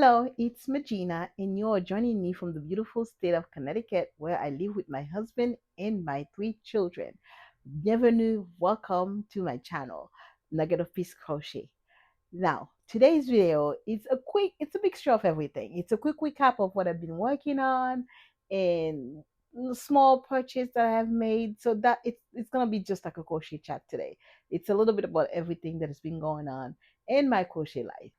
Hello, it's Magina, and you're joining me from the beautiful state of Connecticut, where I live with my husband and my three children. Bienvenue, welcome to my channel, Nugget of Peace Crochet. Now, today's video it's a mixture of everything. It's a quick recap of what I've been working on and small purchase that I have made. So that it's gonna be just like a crochet chat today. It's a little bit about everything that has been going on in my crochet life.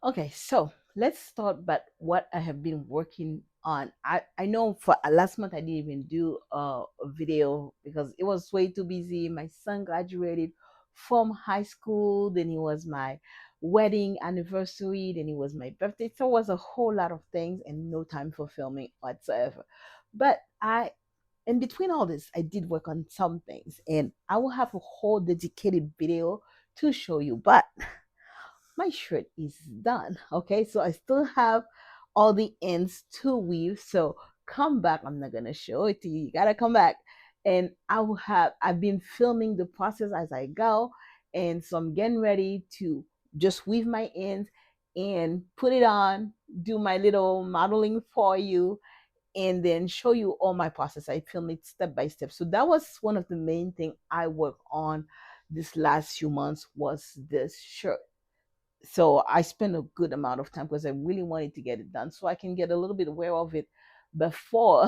Okay, so let's start but what I have been working on. I know for last month I didn't even do a video because it was way too busy. My son graduated from high school, then it was my wedding anniversary, then it was my birthday. So it was a whole lot of things and no time for filming whatsoever. But I in between all this, I did work on some things and I will have a whole dedicated video to show you. But my shirt is done. Okay, so I still have all the ends to weave. So come back. I'm not gonna show it to you. You gotta come back. And I've been filming the process as I go. And so I'm getting ready to just weave my ends and put it on, do my little modeling for you, and then show you all my process. I film it step by step. So that was one of the main thing I worked on this last few months was this shirt. So I spent a good amount of time because I really wanted to get it done so I can get a little bit aware of it before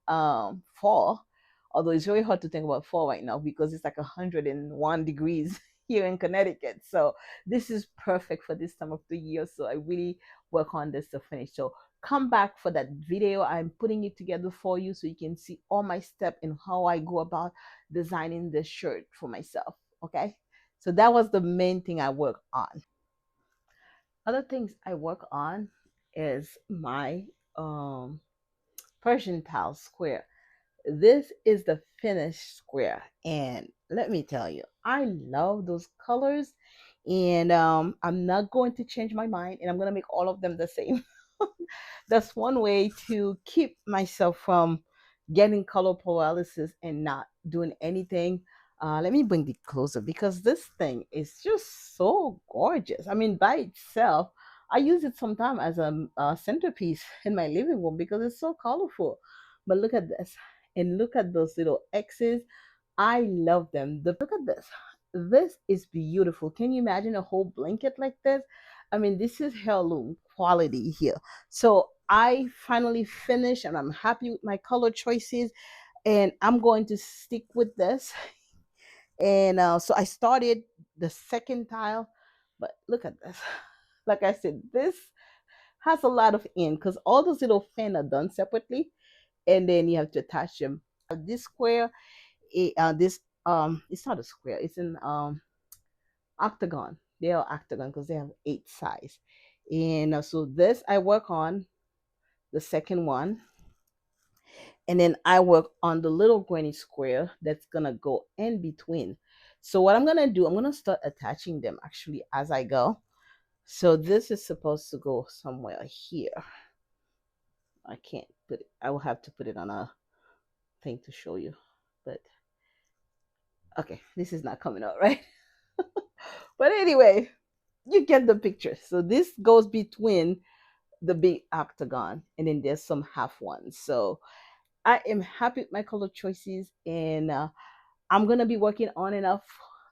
fall. Although it's very hard to think about fall right now because it's like 101 degrees here in Connecticut. So this is perfect for this time of the year. So I really work on this to finish. So come back for that video. I'm putting it together for you so you can see all my steps and how I go about designing this shirt for myself. Okay. So that was the main thing I work on. Other things I work on is my um, Persian tile square. This is the finished square, and let me tell you, I love those colors, and I'm not going to change my mind, and I'm gonna make all of them the same. That's one way to keep myself from getting color paralysis and not doing anything. Let me bring it closer because this thing is just so gorgeous. I mean, by itself, I use it sometimes as a centerpiece in my living room because it's so colorful. But look at this and look at those little X's. I love them. Look at this. This is beautiful. Can you imagine a whole blanket like this? I mean, this is heirloom quality here. So I finally finished and I'm happy with my color choices and I'm going to stick with this. And so I started the second tile, but look at this. Like I said, this has a lot of in because all those little fan are done separately and then you have to attach them. This square, this it's not a square, it's an octagon. They are octagon because they have 8 sides. And so this I work on the second one, and then I work on the little granny square that's gonna go in between. So what I'm gonna do, I'm gonna start attaching them actually as I go. So this is supposed to go somewhere here. I can't put it, I will have to put it on a thing to show you. But okay, this is not coming out right. But anyway, you get the picture. So this goes between the big octagon and then there's some half ones. So I am happy with my color choices and I'm gonna be working on and off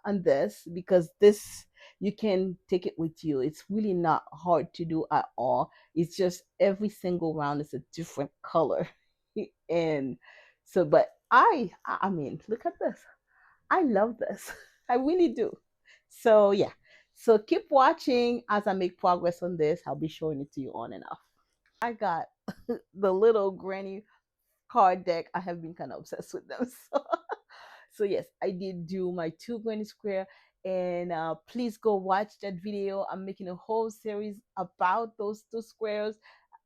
on this because this you can take it with you. It's really not hard to do at all. It's just every single round is a different color. And so but I mean look at this. I love this. I really do. So yeah. So keep watching as I make progress on this. I'll be showing it to you on and off. I got the little granny card deck. I have been kind of obsessed with them. So yes, I did do my two granny square, and please go watch that video. I'm making a whole series about those two squares,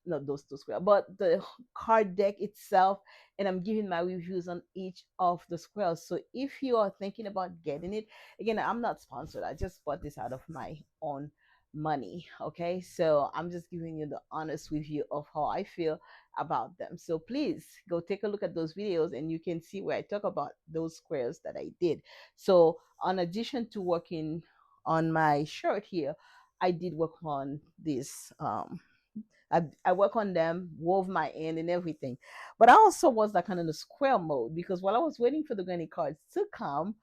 not those two squares, but the card deck itself, and I'm giving my reviews on each of the squares. So if you are thinking about getting it, again, I'm not sponsored. I just bought this out of my own money. Okay, so I'm just giving you the honest review of how I feel about them. So please go take a look at those videos and you can see where I talk about those squares that I did. So in addition to working on my shirt here, I did work on this. I work on them, wove my end and everything. But I also was like kind of the square mode because while I was waiting for the granny cards to come,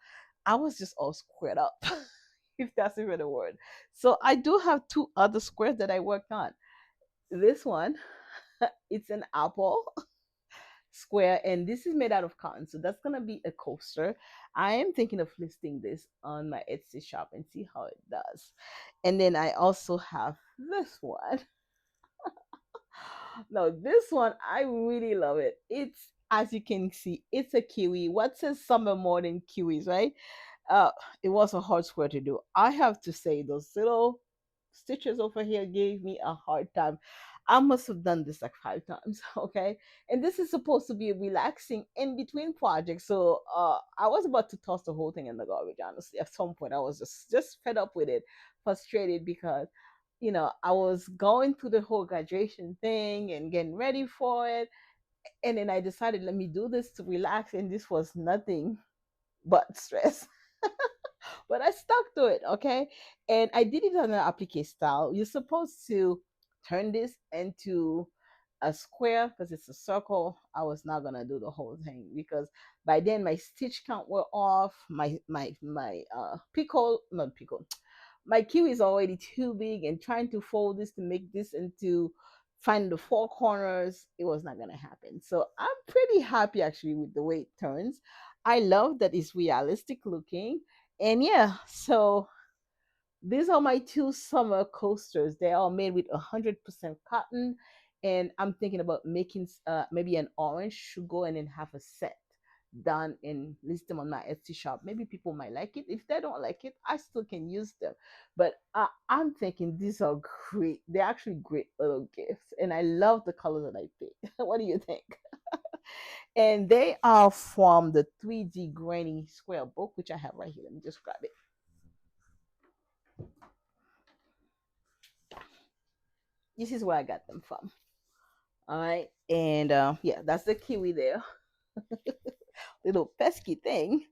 I was just all squared up, if that's even a word. So I do have two other squares that I worked on. This one, it's an apple square, and this is made out of cotton. So that's gonna be a coaster. I am thinking of listing this on my Etsy shop and see how it does. And then I also have this one. Now, this one, I really love it. It's, as you can see, it's a kiwi. What says summer more than kiwis, right? Uh, it was a hard square to do. I have to say, those little stitches over here gave me a hard time. I must have done this like 5 times, okay? And this is supposed to be a relaxing in between project. So I was about to toss the whole thing in the garbage, honestly. At some point, I was just fed up with it, frustrated because I was going through the whole graduation thing and getting ready for it. And then I decided, let me do this to relax. And this was nothing but stress. But I stuck to it, okay? And I did it on an applique style. You're supposed to turn this into a square because it's a circle. I was not gonna do the whole thing because by then my stitch count were off. My pickle, not pickle, my queue is already too big, and trying to fold this to make this into find the four corners, it was not going to happen. So I'm pretty happy actually with the way it turns. I love that it's realistic looking. And yeah, so these are my two summer coasters. They are made with 100% cotton, and I'm thinking about making maybe an orange to go and then have a set done and list them on my Etsy shop. Maybe people might like it. If they don't like it, I still can use them. But I'm thinking these are great. They're actually great little gifts, and I love the colors that I picked. What do you think? And they are from the 3D Granny Square book, which I have right here. Let me just grab it. This is where I got them from. All right. And yeah, that's the kiwi there. Little pesky thing.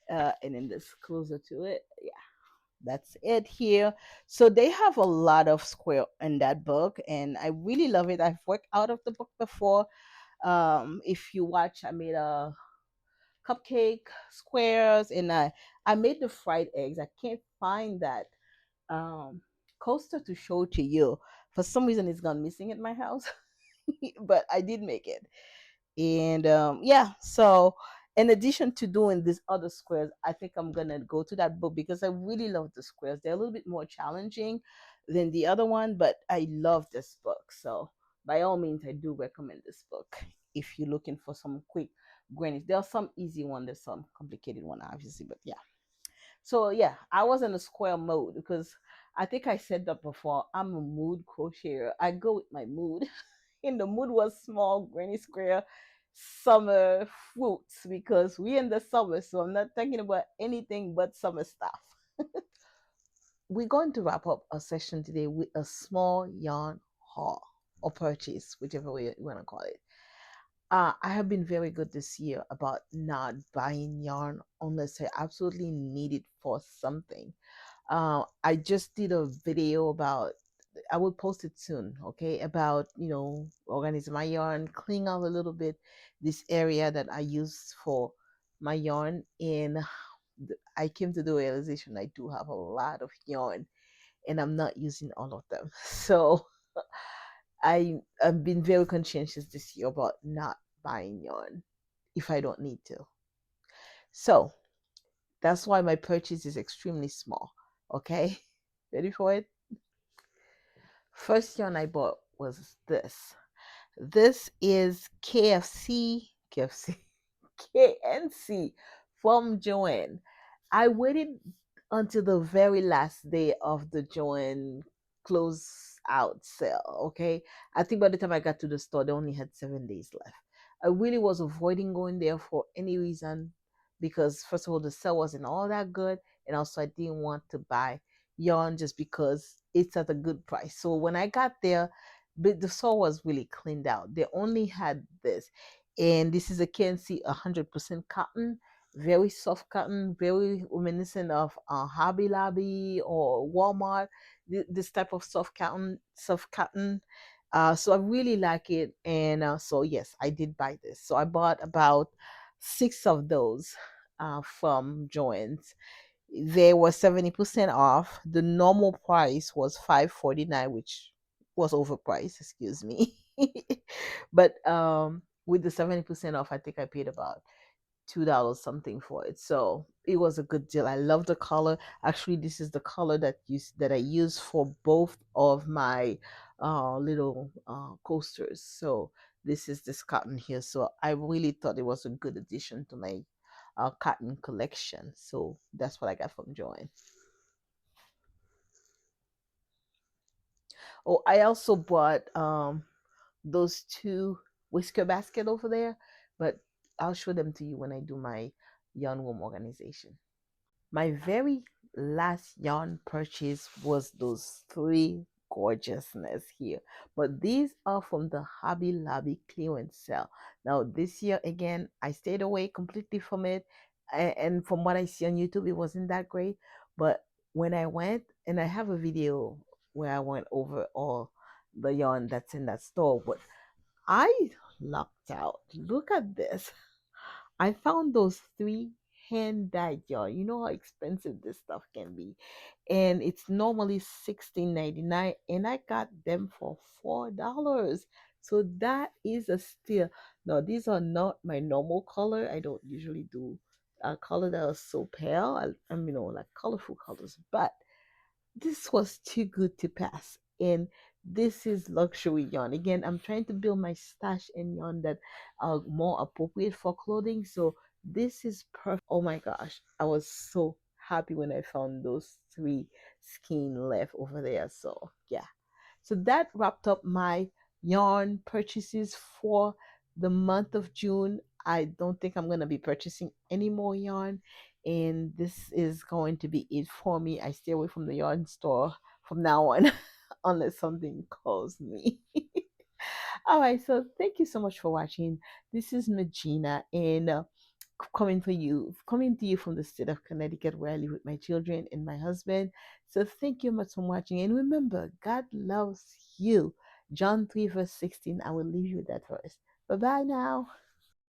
And then this closer to it. Yeah, that's it here. So they have a lot of square in that book, and I really love it. I've worked out of the book before. If you watch, I made a cupcake squares, and I made the fried eggs. I can't find that um coaster to show to you. For some reason, it's gone missing at my house, but I did make it. And yeah, so in addition to doing these other squares, I think I'm gonna go to that book because I really love the squares. They're a little bit more challenging than the other one, but I love this book. So by all means, I do recommend this book if you're looking for some quick grannies. There are some easy ones, there's some complicated one, obviously, but yeah. So yeah, I was in a square mode because I think I said that before. I'm a mood crocheter. I go with my mood. And the mood was small, granny square, summer fruits because we in the summer, so I'm not thinking about anything but summer stuff. We're going to wrap up our session today with a small yarn haul or purchase, whichever way you want to call it. I have been very good this year about not buying yarn unless I absolutely need it for something. I just did a video about, I will post it soon, okay, about, organizing my yarn, cleaning out a little bit this area that I use for my yarn. And I came to the realization I do have a lot of yarn and I'm not using all of them. So I've been very conscientious this year about not buying yarn if I don't need to. So that's why my purchase is extremely small. Okay, ready for it? First yarn I bought was this. This is KNC from Joan. I waited until the very last day of the Joan close out sale. Okay. I think by the time I got to the store, they only had 7 days left. I really was avoiding going there for any reason because, first of all, the sale wasn't all that good. And also, I didn't want to buy yarn just because it's at a good price. So when I got there, but the store was really cleaned out. They only had this. And this is a KNC 100% cotton, very soft cotton, very reminiscent of Hobby Lobby or Walmart. this type of soft cotton. So I really like it, and so yes, I did buy this. So I bought about six of those from Joan's. They were 70% off. The normal price was 549, which was overpriced, excuse me. But with the 70% off, I think I paid about $2 something for it. So it was a good deal. I love the color. Actually, this is the color that I use for both of my little coasters. So this is this cotton here. So I really thought it was a good addition to my cotton collection. So that's what I got from Joanne. Oh, I also bought those two whisker basket over there, but I'll show them to you when I do my yarn room organization. My very last yarn purchase was those three gorgeousness here, but these are from the Hobby Lobby clearance sale. Now this year again, I stayed away completely from it, and from what I see on YouTube, it wasn't that great. But when I went, and I have a video where I went over all the yarn that's in that store, but I lucked out. Look at this. I found those three hand dyed yarn. You know how expensive this stuff can be. And it's normally 16.99, and I got them for $4. So that is a steal. Now these are not my normal color. I don't usually do a color that is so pale. I'm like colorful colors, but this was too good to pass. And this is luxury yarn. Again, I'm trying to build my stash in yarn that are more appropriate for clothing. So this is perfect. Oh my gosh, I was so happy when I found those three skein left over there. So yeah. So that wrapped up my yarn purchases for the month of June. I don't think I'm going to be purchasing any more yarn. And this is going to be it for me. I stay away from the yarn store from now on, unless something calls me. All right, so thank you so much for watching. This is Magina, and coming to you from the state of Connecticut, where I live with my children and my husband. So thank you much for watching, and remember, God loves you. John 3 verse 16. I will leave you with that verse. Bye bye now.